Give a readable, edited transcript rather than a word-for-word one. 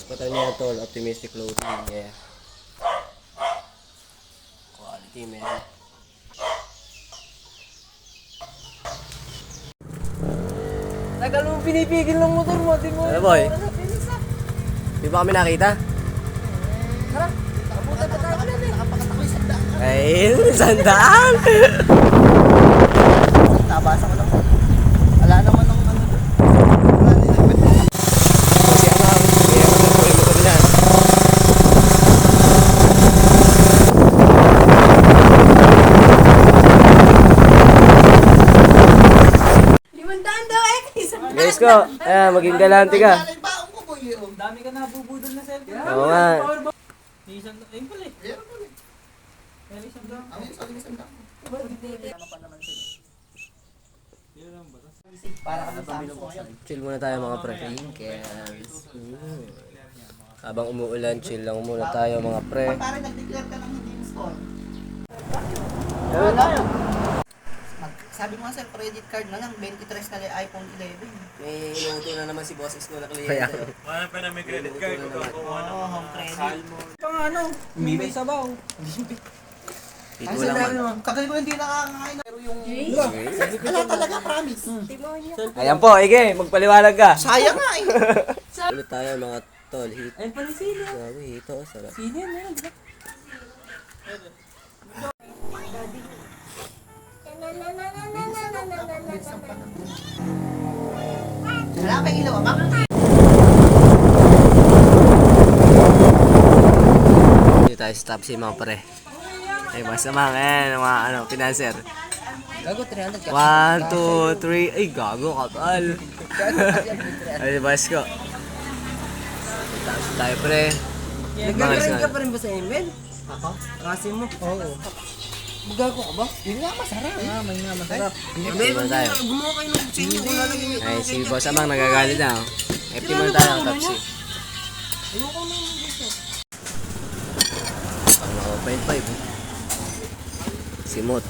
Patan niya tol, optimistic clothing. Yeah. Quality, man. Tagal mo pinipigil ng motor mo, di mo. Ano boy? Di ba kami nakita? Tara, kabuta pa tayo ulit eh. Nakapakatak ko yung sandaan. Ay, sandaan! Nabasa ko lang. Wala naman ng ano. Wala din nagpit. Kasi ako na, kaya ako na po yung motor niyan. Limandaan daw eh. Guys ko, ayan, maging galante ka. Alay baong ko boy. Dami ka nabubudol na cellphone. Oo nga. Isang, ayun pala eh. Meron pala eh. Meron isang daw. Ang yung sabi ng sandaan. Ano pa naman sila? Para ka sa amin ko ngayon. Chill muna tayo mga pre. Habang umuulan, chill lang muna tayo mga pre. Parang nag-declare ka ng hindi install. Wala. Sabi mo nga sir, credit card na lang, 23 na lang iPhone 11. May inuuto na naman si Bosses ko na kliyente. Kaya wala pa na may credit card. Oo, home credit. Pang ano, may sabaw. Dito lang man. Tagal ko hindi nakakain. Pero yung... Wala talaga, promise. Ayan po, Ige, magpaliwanag ka. Sayang nga eh. Ulit tayo mga tol, hit. Ayun pala sino. Grabe, hito, sarap. Sino yan, meron ba? Wala pa ilaw, ama. Dito tayo stop si mga pre. Ay, basta mga, ayan, mga ano, financer. Gago, 300 ka. 1, 2, 3, ay, gago, kapal. Ay, Basko. Tapos tayo pre. Nag-grind ka pa rin ba sa email? Ako? Kasi mo? Oo. Gago ka ba? Yun nga, masarap. May nga masarap. FT muna tayo. Gumawa kayo ng kutsilyo. Kung lalagyan niyo. Ay, si Boss Amang nagagalit na. Oh. FT muna tayo ng Tapsi. Ayoko na yung gusto. Ang 0.5. Si Mot.